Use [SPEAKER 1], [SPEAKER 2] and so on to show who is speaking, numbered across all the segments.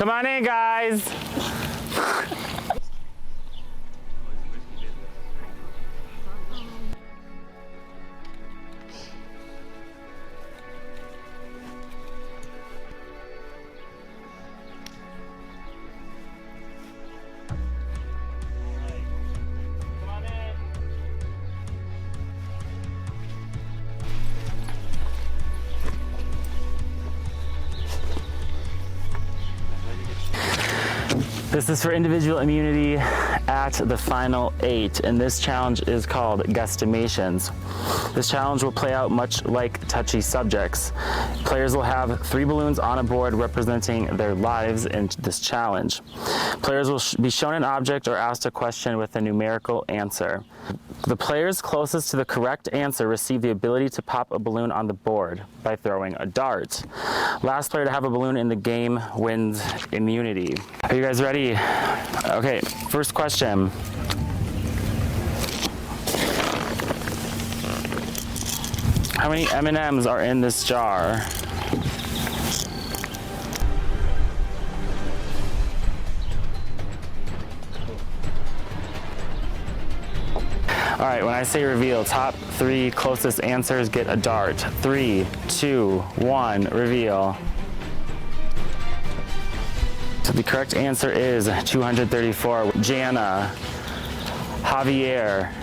[SPEAKER 1] Come on in, guys. This is for individual immunity at the final 8, and this challenge is called Guesstimations. This challenge will play out much like touchy subjects. Players will have 3 balloons on a board representing their lives in this challenge. Players will be shown an object or asked a question with a numerical answer. The players closest to the correct answer receive the ability to pop a balloon on the board by throwing a dart. Last player to have a balloon in the game wins immunity. Are you guys ready? Okay, first question. How many M&Ms are in this jar? All right, when I say reveal, top 3 closest answers get a dart. 3, 2, 1, reveal. So the correct answer is 234. Jana, Javier,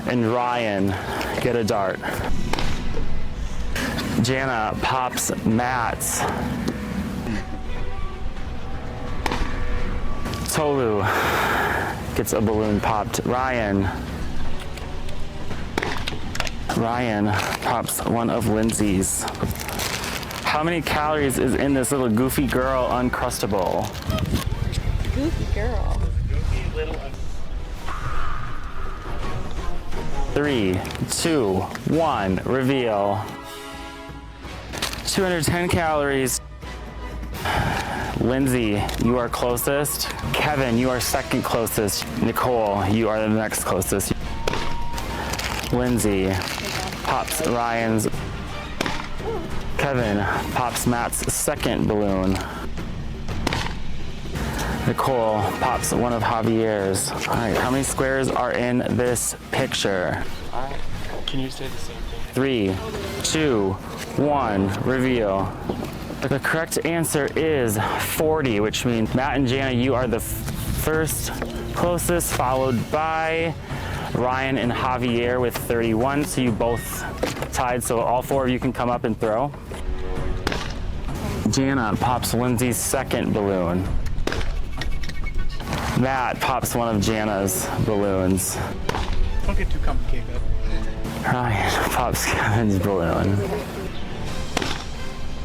[SPEAKER 1] and Ryan get a dart. Jana pops Matt's. Tolu gets a balloon popped. Ryan pops one of Lindsay's. How many calories is in this little goofy girl Uncrustable?
[SPEAKER 2] Goofy girl.
[SPEAKER 1] Goofy little 3, 2, 1, reveal. 210 calories. Lindsay, you are closest. Kevin, you are second closest. Nicole, you are the next closest. Lindsay pops Ryan's. Kevin pops Matt's second balloon. Nicole pops one of Javier's. All right, how many squares are in this picture?
[SPEAKER 3] Can you say the same thing?
[SPEAKER 1] 3, 2, 1, reveal. The correct answer is 40, which means Matt and Jana, you are the first closest, followed by Ryan and Javier with 31, so you both tied, so all 4 of you can come up and throw. Jana pops Lindsay's second balloon. Matt pops one of Jana's balloons.
[SPEAKER 3] Don't get too complicated.
[SPEAKER 1] Ryan pops Kevin's balloon.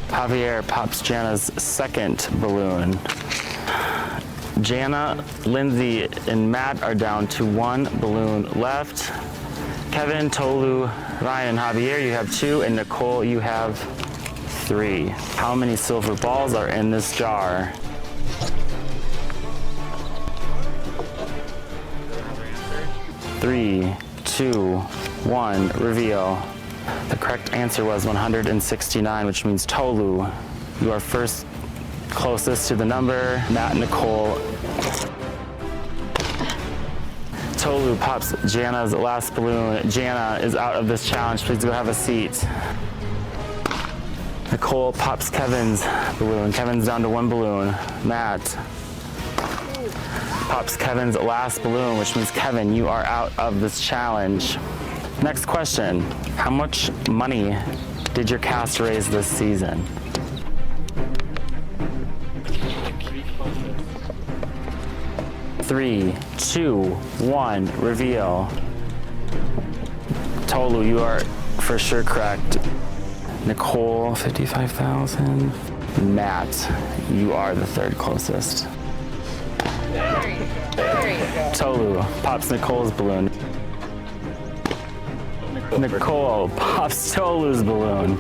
[SPEAKER 1] Javier pops Jana's second balloon. Jana, Lindsay, and Matt are down to 1 balloon left. Kevin, Tolu, Ryan, and Javier, you have 2, and Nicole, you have 3. How many silver balls are in this jar? Three, 2, 1, reveal. The correct answer was 169, which means Tolu, you are first closest to the number. Matt and Nicole. Tolu pops Jana's last balloon. Jana is out of this challenge. Please go have a seat. Nicole pops Kevin's balloon. Kevin's down to 1 balloon. Matt pops Kevin's last balloon, which means Kevin, you are out of this challenge. Next question. How much money did your cast raise this season? Three, 2, 1, reveal. Tolu, you are for sure correct. Nicole, 55,000. Matt, you are the third closest. Tolu pops Nicole's balloon. Nicole pops Tolu's balloon.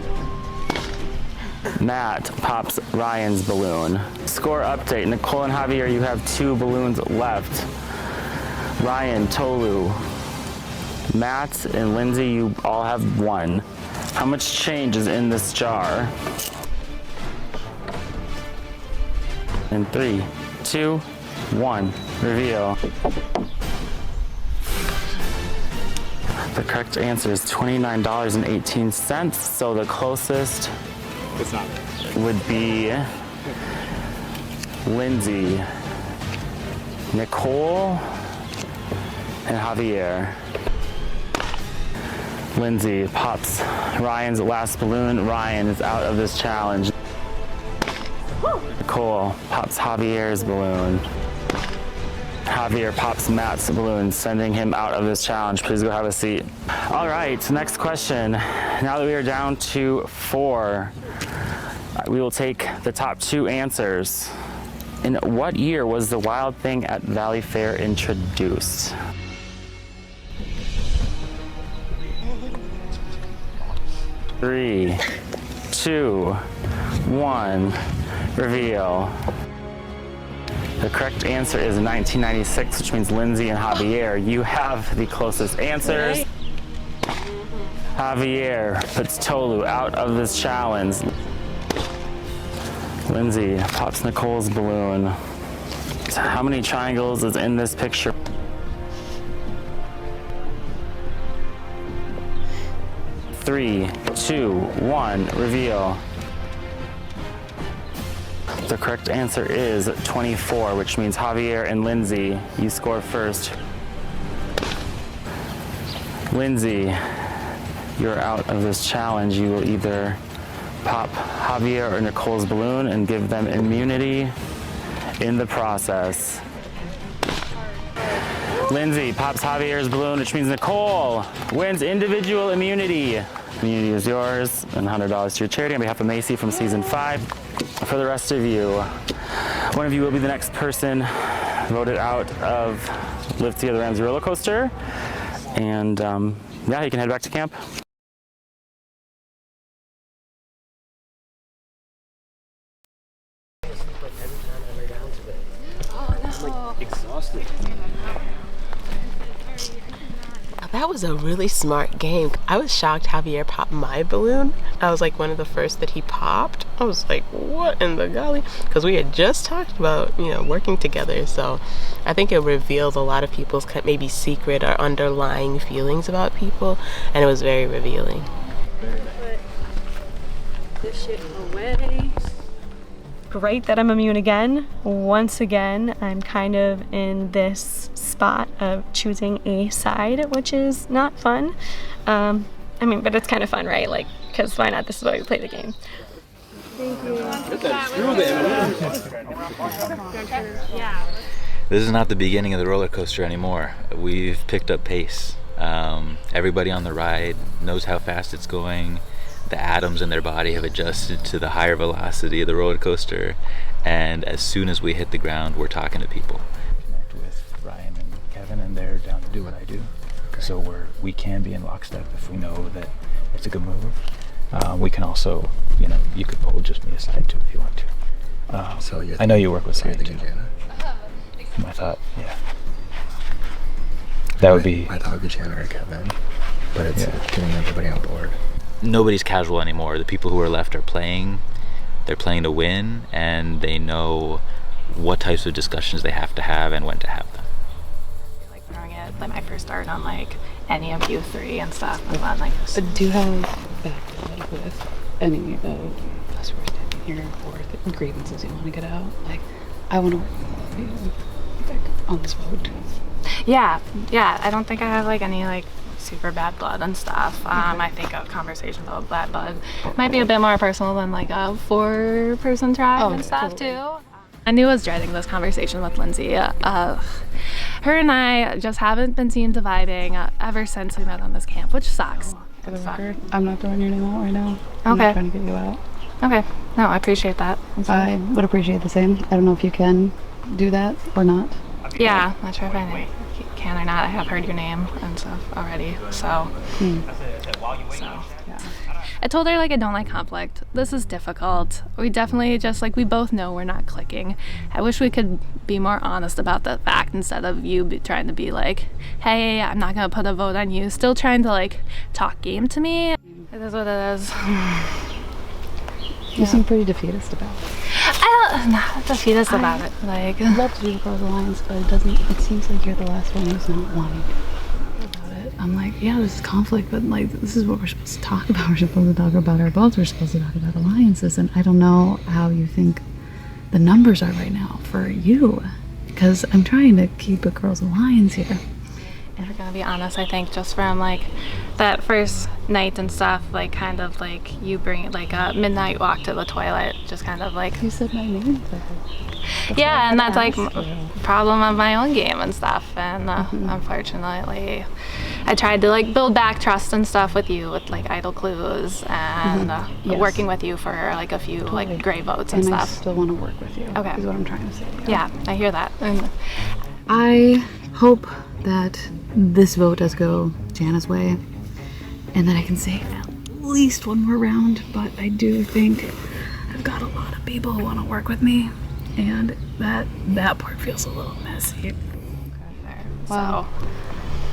[SPEAKER 1] Matt pops Ryan's balloon. Score update. Nicole and Javier, you have 2 balloons left. Ryan, Tolu, Matt, and Lindsay, you all have 1. How much change is in this jar? In 3, 2, 1, reveal. The correct answer is $29.18. So the closest
[SPEAKER 3] It's not.
[SPEAKER 1] would be Lindsay, Nicole, and Javier. Lindsay pops Ryan's last balloon. Ryan is out of this challenge. Nicole pops Javier's balloon. Javier pops Matt's balloon, sending him out of this challenge. Please go have a seat. All right, next question. Now that we are down to 4, we will take the top 2 answers. In what year was the Wild Thing at Valley Fair introduced? Three, 2, 1, reveal. The correct answer is 1996, which means Lindsay and Javier, you have the closest answers. Javier puts Tolu out of this challenge. Lindsay pops Nicole's balloon. How many triangles is in this picture? 3, 2, 1, reveal. The correct answer is 24, which means Javier and Lindsay, you score first. Lindsay, you're out of this challenge. You will either pop Javier or Nicole's balloon and give them immunity in the process. Lindsay pops Javier's balloon, which means Nicole wins individual immunity. Immunity is yours and $100 to your charity on behalf of Macy from season 5. For the rest of you, one of you will be the next person voted out of Live Together Ramsey Rollercoaster. And yeah, you can head back to camp.
[SPEAKER 3] Exhausted.
[SPEAKER 4] That was a really smart game. I was shocked Javier popped my balloon. I was like one of the first that he popped. I was like, what in the golly? Because we had just talked about, working together. So I think it revealed a lot of people's maybe secret or underlying feelings about people. And it was very revealing.
[SPEAKER 2] Put this shit away. Great that I'm immune again. Once again, I'm kind of in this spot of choosing a side, which is not fun. But it's kind of fun, right? Like, because why not? This is why we play the game. Thank you.
[SPEAKER 5] This is not the beginning of the roller coaster anymore. We've picked up pace. Everybody on the ride knows how fast it's going. The atoms in their body have adjusted to the higher velocity of the roller coaster, and as soon as we hit the ground, we're talking to people.
[SPEAKER 6] Connect with Ryan and Kevin, and they're down to do what I do. Okay. So we can be in lockstep if we know that it's a good move. We can also, you could pull just me aside too if you want to. I know you work with Ryan too. I thought, yeah. That would be.
[SPEAKER 7] I thought it would be Chandler or Kevin, but it's getting everybody on board.
[SPEAKER 5] Nobody's casual anymore. The people who are left are playing. They're playing to win, and they know what types of discussions they have to have and when to have them.
[SPEAKER 8] Like throwing it like my first start on like any of you 3 and stuff. And then, like,
[SPEAKER 9] do you have bad blood with any of us who are standing here or the grievances you want to get out? Like, I want to work with all of you on this vote.
[SPEAKER 8] Yeah. I don't think I have like any like super bad blood and stuff. I think a conversation about bad blood might be a bit more personal than like a 4-person tribe and stuff too. I knew I was dreading this conversation with Lindsay. Her and I just haven't been seen vibing ever since we met on this camp, which sucks.
[SPEAKER 9] For the record, I'm not throwing your name out right now. I'm not trying to get you out.
[SPEAKER 8] Okay. No, I appreciate that.
[SPEAKER 9] I would appreciate the same. I don't know if you can do that or not.
[SPEAKER 8] Yeah, not sure if I can or not. I have heard your name and stuff already, so. Yeah. I told her like I don't like conflict. This is difficult. We definitely just like, we both know we're not clicking. I wish we could be more honest about the fact instead of you trying to be like, hey, I'm not gonna put a vote on you. Still trying to like talk game to me. It is what it is.
[SPEAKER 9] You seem pretty defeatist about it.
[SPEAKER 8] Not the fetus about it. Like,
[SPEAKER 9] I'd love to do Girls Alliance, but it seems like you're the last one who's not wanting to about it. I'm like, yeah, this is conflict, but like, this is what we're supposed to talk about. We're supposed to talk about our votes. We're supposed to talk about alliances, and I don't know how you think the numbers are right now for you, because I'm trying to keep a Girls Alliance here.
[SPEAKER 8] if we're gonna be honest, I think just from like that first night and stuff, like kind of like you bring like a midnight walk to the toilet, just kind of like
[SPEAKER 9] You said my name.
[SPEAKER 8] yeah, and that's like problem of my own game and stuff. And unfortunately, I tried to like build back trust and stuff with you with like idle clues and
[SPEAKER 9] Yes.
[SPEAKER 8] working with you for like a few like gray votes and
[SPEAKER 9] I
[SPEAKER 8] stuff.
[SPEAKER 9] still want to work with you.
[SPEAKER 8] Okay.
[SPEAKER 9] Is what I'm trying to say.
[SPEAKER 8] Yeah, I hear that. And
[SPEAKER 9] I hope that this vote does go Jana's way and that I can say at least one more round, but I do think I've got a lot of people who want to work with me, and that part feels a little messy.
[SPEAKER 8] wow.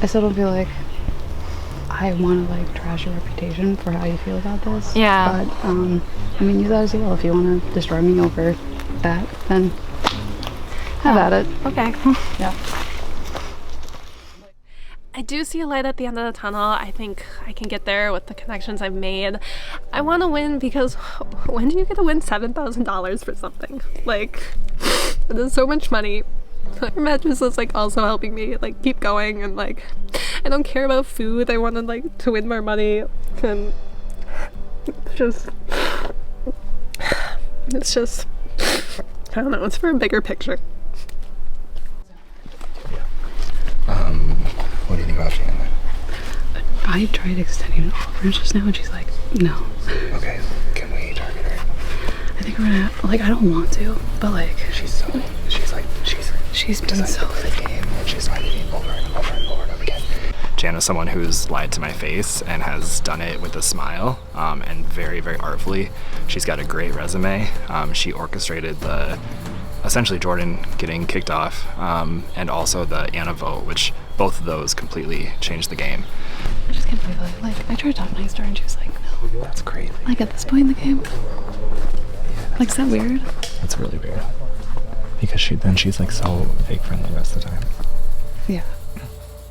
[SPEAKER 9] I still don't feel like I want to like trash your reputation for how you feel about this.
[SPEAKER 8] Yeah.
[SPEAKER 9] But I mean, use that as you will. If you want to destroy me over that, then have at it.
[SPEAKER 8] Okay.
[SPEAKER 9] Yeah.
[SPEAKER 10] I do see a light at the end of the tunnel. I think I can get there with the connections I've made. I want to win because when do you get to win $7,000 for something? Like, there's so much money. Your mattress is like also helping me like keep going, and like I don't care about food. I want to like to win more money, and it's just I don't know. It's for a bigger picture.
[SPEAKER 7] What do you think about Jana?
[SPEAKER 9] I tried extending an offer just now, and she's like, no.
[SPEAKER 7] Okay, can we target her?
[SPEAKER 9] I think we're gonna, like, I don't want to, but like,
[SPEAKER 7] She's
[SPEAKER 9] been so
[SPEAKER 7] the game, and she's lied to me over and over and over and over again.
[SPEAKER 3] Jana's someone who's lied to my face and has done it with a smile, and very, very artfully. She's got a great resume. She orchestrated essentially Jordan getting kicked off, and also the Anna vote, which both of those completely changed the game.
[SPEAKER 9] I just can't believe it. Like, I tried talking to her, and she was like, no.
[SPEAKER 7] That's crazy.
[SPEAKER 9] Like, at this point in the game? Like, is that weird?
[SPEAKER 6] It's really weird. Because she's like so fake friendly the rest of the time.
[SPEAKER 9] Yeah.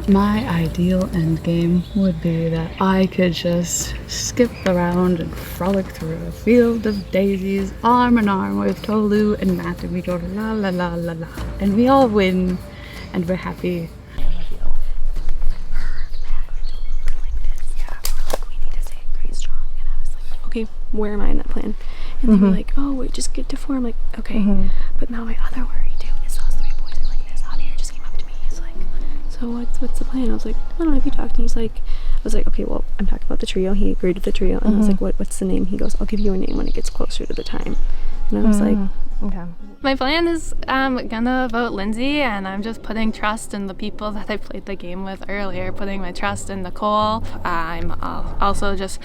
[SPEAKER 9] My ideal end game would be that I could just skip around and frolic through a field of daisies, arm in arm with Tolu and Matt, and we go la la la la la, and we all win, and we're happy.
[SPEAKER 2] Okay, where am I in that plan? And they were like, oh, wait, just get to 4. I'm like, okay. But now my other worry too is those 3 boys are like this. Javier just came up to me. He's like, so what's the plan? I was like, I don't know, have you talked? And he's like, I was like, okay, well, I'm talking about the trio. He agreed with the trio. And I was like, what's the name? He goes, I'll give you a name when it gets closer to the time. And I was like,
[SPEAKER 8] Okay. My plan is gonna vote Lindsay, and I'm just putting trust in the people that I played the game with earlier, putting my trust in Nicole. I'm also just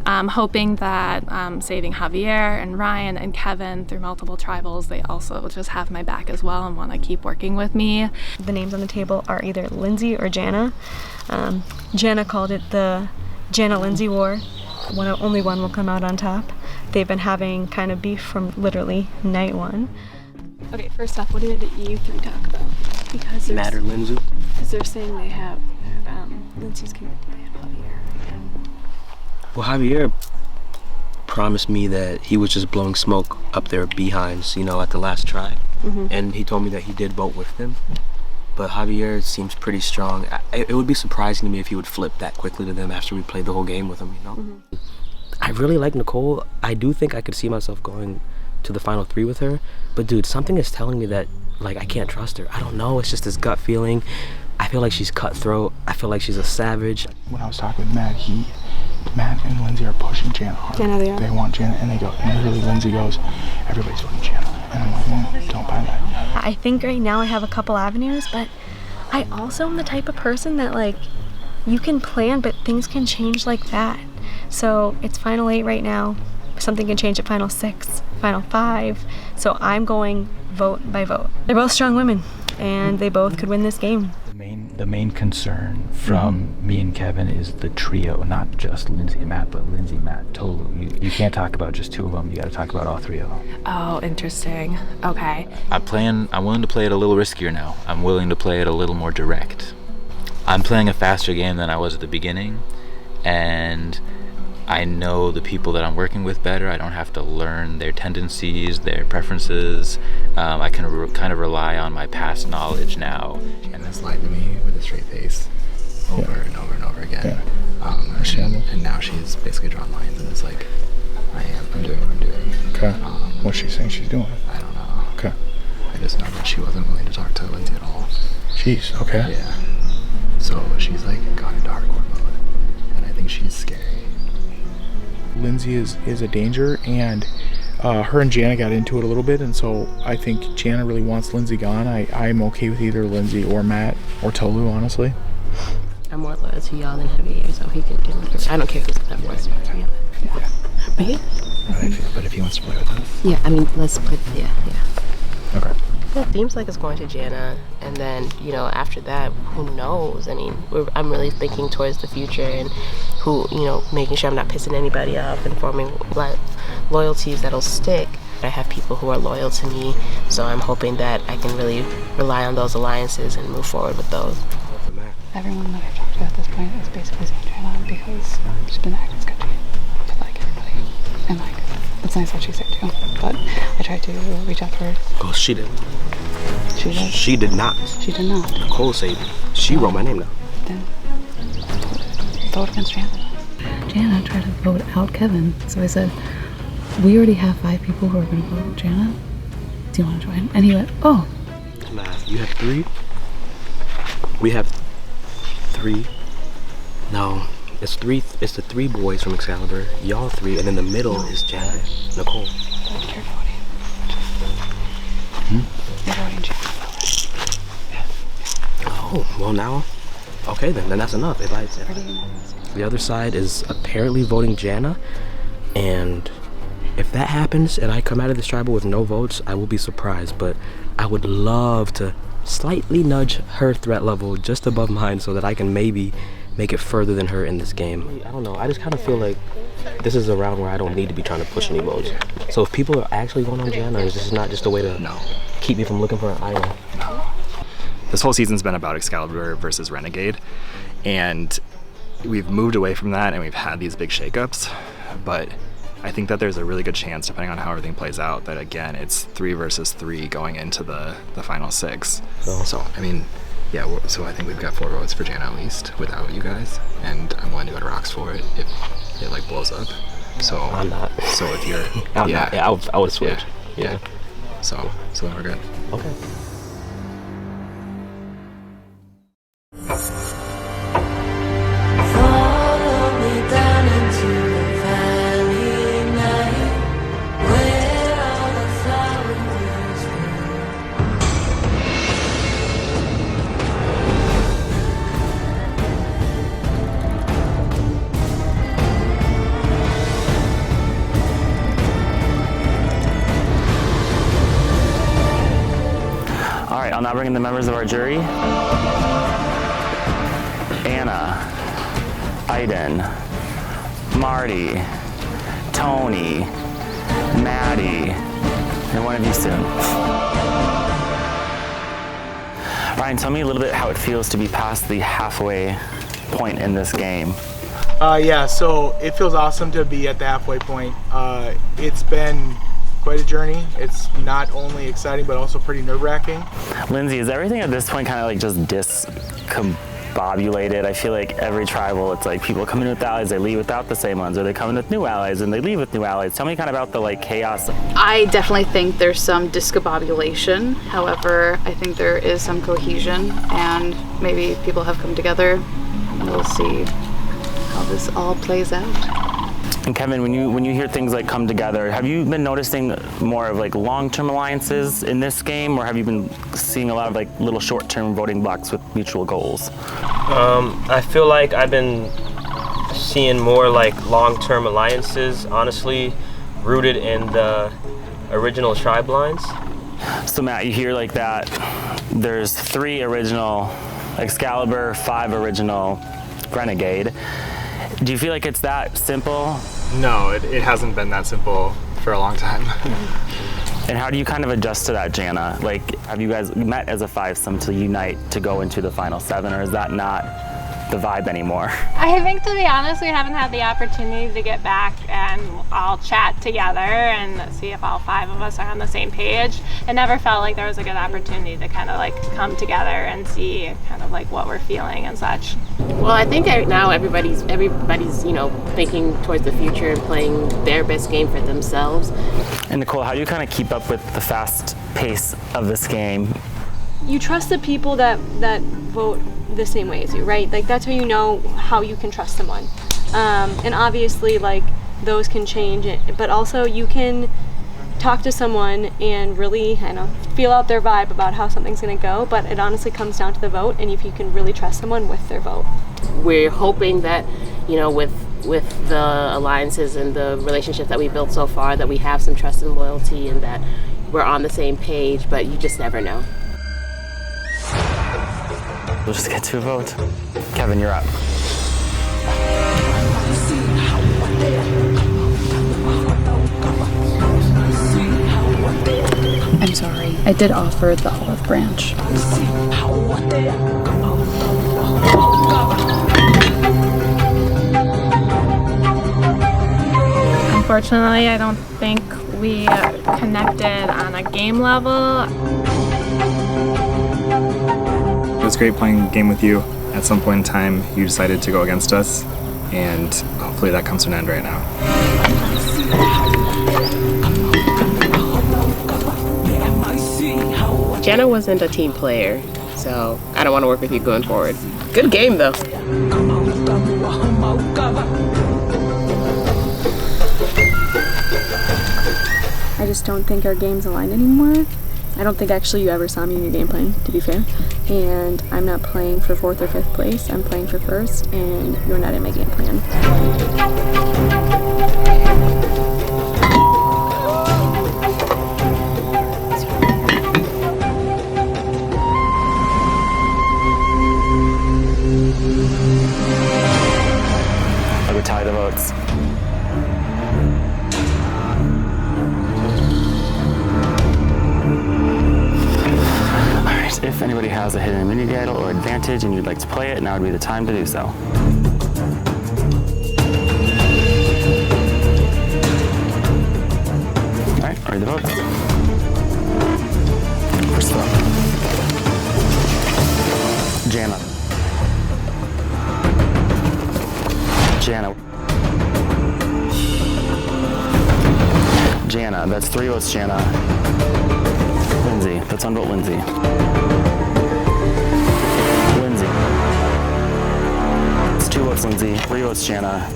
[SPEAKER 8] hoping that saving Javier and Ryan and Kevin through multiple tribals, they also just have my back as well and want to keep working with me.
[SPEAKER 2] the names on the table are either Lindsay or Jana. Jana called it the Jana-Lindsay War. Only one will come out on top. They've been having kind of beef from literally night 1.
[SPEAKER 10] Okay, first off, what did you 3 talk about?
[SPEAKER 2] Because
[SPEAKER 11] Matt or Lindsay?
[SPEAKER 2] Because they're saying they have Lindsay's convicted. They have Javier.
[SPEAKER 11] Well, Javier promised me that he was just blowing smoke up their behinds, you know, at the last try. And he told me that he did vote with them. But Javier seems pretty strong. It would be surprising to me if he would flip that quickly to them after we played the whole game with him, you know? I really like Nicole. I do think I could see myself going to the final 3 with her. But dude, something is telling me that, like, I can't trust her. I don't know, it's just this gut feeling. I feel like she's cutthroat. I feel like she's a savage.
[SPEAKER 6] When I was talking with Matt and Lindsay are pushing Jana hard.
[SPEAKER 2] Jana, they are.
[SPEAKER 6] They want Jana, and literally Lindsay goes, everybody's voting Jana. And I'm like, don't buy that.
[SPEAKER 2] I think right now I have a couple avenues, but I also am the type of person that, like, you can plan, but things can change like that. So it's final 8 right now. Something can change at final 6, final 5. So I'm going vote by vote. They're both strong women, and they both could win this game.
[SPEAKER 6] The main concern from me and Kevin is the trio, not just Lindsay and Matt, but Lindsay, Matt, Tolu. You can't talk about just two of them. You got to talk about all three of them.
[SPEAKER 8] Oh, interesting. Okay.
[SPEAKER 5] I'm willing to play it a little riskier now. I'm willing to play it a little more direct. I'm playing a faster game than I was at the beginning, and I know the people that I'm working with better. I don't have to learn their tendencies, their preferences. I can kind of rely on my past knowledge now.
[SPEAKER 7] Jana's lied to me with a straight face over and over and over again. And now she's basically drawn lines and is like, I'm doing what I'm doing.
[SPEAKER 12] Okay. What's she saying she's doing?
[SPEAKER 7] I don't know.
[SPEAKER 12] Okay.
[SPEAKER 7] I just know that she wasn't willing to talk to Lindsay at all.
[SPEAKER 12] Jeez, okay.
[SPEAKER 7] Yeah. So she's like gone into hardcore mode, and I think she's scary.
[SPEAKER 12] Lindsay is a danger, and her and Jana got into it a little bit, and so I think Jana really wants Lindsay gone. I'm okay with either Lindsay or Matt or Tolu, honestly.
[SPEAKER 4] I'm more loyal to y'all than Javier, so he can do whatever. I don't care who's at that voice.
[SPEAKER 12] Yeah.
[SPEAKER 4] But yeah.
[SPEAKER 7] But if he wants to play with us.
[SPEAKER 4] Yeah, I mean, let's play. Yeah.
[SPEAKER 12] Okay.
[SPEAKER 4] Yeah, it seems like it's going to Jana, and then, after that, who knows? I mean, I'm really thinking towards the future and making sure I'm not pissing anybody off and forming loyalties that'll stick. I have people who are loyal to me, so I'm hoping that I can really rely on those alliances and move forward with those.
[SPEAKER 9] Everyone that I've talked to at this point is basically saying Jana because she's been acting sketchy to everybody. And it's nice what she said too, but I tried to reach out to her.
[SPEAKER 11] Oh, she didn't.
[SPEAKER 9] She did?
[SPEAKER 11] She did not.
[SPEAKER 9] She did not.
[SPEAKER 11] Nicole said she wrote my name down.
[SPEAKER 9] Then vote against Jana. Jana tried to vote out Kevin, so I said, we already have 5 people who are going to vote Jana. Do you want to join? And he went, oh.
[SPEAKER 11] Math. You have 3? We have 3. No. It's 3. It's the 3 boys from Excalibur. Y'all 3, and then the middle is Jana, Nicole.
[SPEAKER 9] But you're voting. You're voting Jana.
[SPEAKER 11] Oh, well now. Okay, then that's enough. If the other side is apparently voting Jana, and if that happens and I come out of this tribal with no votes, I will be surprised. But I would love to slightly nudge her threat level just above mine so that I can maybe make it further than her in this game. I don't know. I just kind of feel like this is a round where I don't need to be trying to push any votes. So if people are actually going on Jana, is this not just a way to keep me from looking for an island?
[SPEAKER 3] This whole season's been about Excalibur versus Renegade, and we've moved away from that and we've had these big shakeups, but I think that there's a really good chance, depending on how everything plays out, that again, it's 3 versus 3 going into the final 6.
[SPEAKER 7] So, I mean, yeah, so I think we've got 4 votes for Jana at least, without you guys, and I'm willing to go to rocks for it if it like blows up. So
[SPEAKER 11] I'm not.
[SPEAKER 7] So if you're,
[SPEAKER 11] I'm not. Yeah, I would switch.
[SPEAKER 7] Yeah. So then we're good.
[SPEAKER 11] Okay.
[SPEAKER 1] I'll now bring in the members of our jury. Anna, Aiden, Marty, Tony, Maddie, and one of you soon. Ryan, tell me a little bit how it feels to be past the halfway point in this game.
[SPEAKER 12] Yeah, so it feels awesome to be at the halfway point. It's been quite a journey. It's not only exciting, but also pretty nerve-wracking.
[SPEAKER 1] Lindsay, is everything at this point kind of like just discombobulated? I feel like every tribal, it's like people come in with allies, they leave without the same ones, or they come in with new allies and they leave with new allies. Tell me kind of about the like chaos.
[SPEAKER 9] I definitely think there's some discombobulation. However, I think there is some cohesion, and maybe people have come together. We'll see how this all plays out.
[SPEAKER 1] And Kevin, when you hear things like come together, have you been noticing more of like long-term alliances in this game, or have you been seeing a lot of like little short-term voting blocks with mutual goals?
[SPEAKER 11] I feel like I've been seeing more like long-term alliances, honestly, rooted in the original tribe lines.
[SPEAKER 1] So Matt, you hear like that, there's 3 original Excalibur 5 original Renegade. Do you feel like it's that simple?
[SPEAKER 3] No, it hasn't been that simple for a long time.
[SPEAKER 1] And how do you kind of adjust to that, Jana? Like, have you guys met as a fivesome to unite to go into the final 7, or is that not the vibe anymore?
[SPEAKER 10] I think, to be honest, we haven't had the opportunity to get back and all chat together and see if all 5 of us are on the same page. It never felt like there was a good opportunity to kind of like come together and see kind of like what we're feeling and such.
[SPEAKER 4] Well, I think now everybody's thinking towards the future and playing their best game for themselves.
[SPEAKER 1] And Nicole, how do you kind of keep up with the fast pace of this game?
[SPEAKER 2] You trust the people that vote the same way as you, right? Like, that's how you know how you can trust someone. And obviously, like, those can change, but also you can talk to someone and really, feel out their vibe about how something's gonna go, but it honestly comes down to the vote and if you can really trust someone with their vote.
[SPEAKER 4] We're hoping that, with the alliances and the relationships that we built so far, that we have some trust and loyalty and that we're on the same page, but you just never know.
[SPEAKER 1] We'll just get to a vote. Kevin, you're up.
[SPEAKER 9] I'm sorry. I did offer the olive branch.
[SPEAKER 8] Unfortunately, I don't think we connected on a game level.
[SPEAKER 3] It was great playing a game with you. At some point in time, you decided to go against us, and hopefully that comes to an end right now.
[SPEAKER 4] Jenna wasn't a team player, so I don't want to work with you going forward. Good game, though.
[SPEAKER 2] I just don't think our game's aligned anymore. I don't think actually you ever saw me in your game plan, to be fair. And I'm not playing for 4th or 5th place, I'm playing for 1st, and you're not in my game plan.
[SPEAKER 1] I would tally the votes. If anybody has a hidden immunity idol or advantage and you'd like to play it, now would be the time to do so. Alright, ready the votes. First vote. Jana. Jana, that's 3 votes, Jana. Lindsay, that's 1 vote, Lindsay. Lindsay. It's 2 votes, Lindsay. 3 votes, Jana.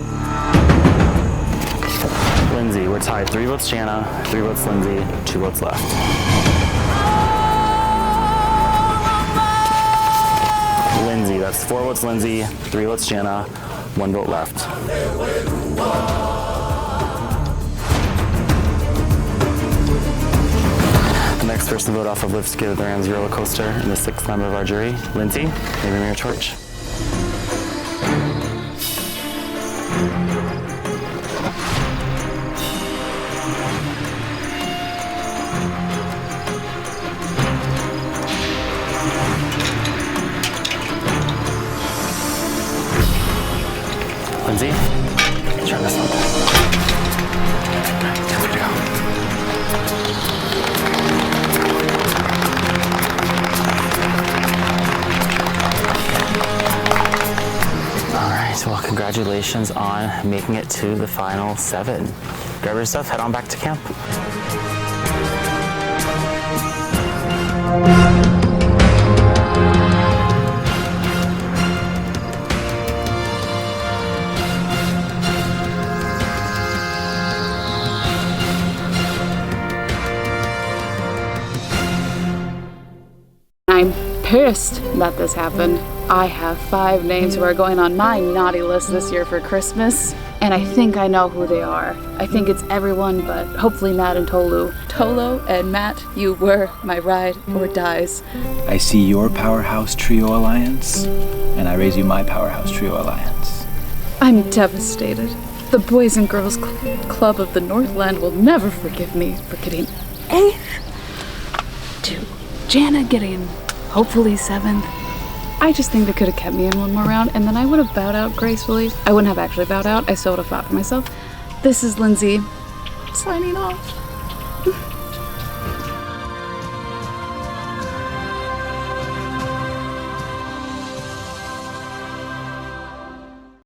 [SPEAKER 1] Lindsay, we're tied. 3 votes, Jana. 3 votes, Lindsay. 2 votes left. Lindsay, that's 4 votes, Lindsay. 3 votes, Jana. 1 vote left. The next person to vote off of Lift to give the Ramsey Rollercoaster and the 6th member of our jury, Lindsay, may bring your torch. Lindsay, turn this on. Get ready to go. Well, congratulations on making it to the final 7. Grab your stuff, head on back to camp.
[SPEAKER 9] I'm pissed that this happened. I have 5 names who are going on my naughty list this year for Christmas, And I think I know who they are. I think it's everyone but hopefully Matt and Tolu. Tolo and Matt, you were my ride or dies.
[SPEAKER 6] I see your Powerhouse Trio Alliance, and I raise you my Powerhouse Trio Alliance.
[SPEAKER 9] I'm devastated. The Boys and Girls Club of the Northland will never forgive me for getting 8th to Jana getting hopefully 7th. I just think they could have kept me in one more round, and then I would have bowed out gracefully. I wouldn't have actually bowed out. I still would have fought for myself. This is Lindsay, signing off.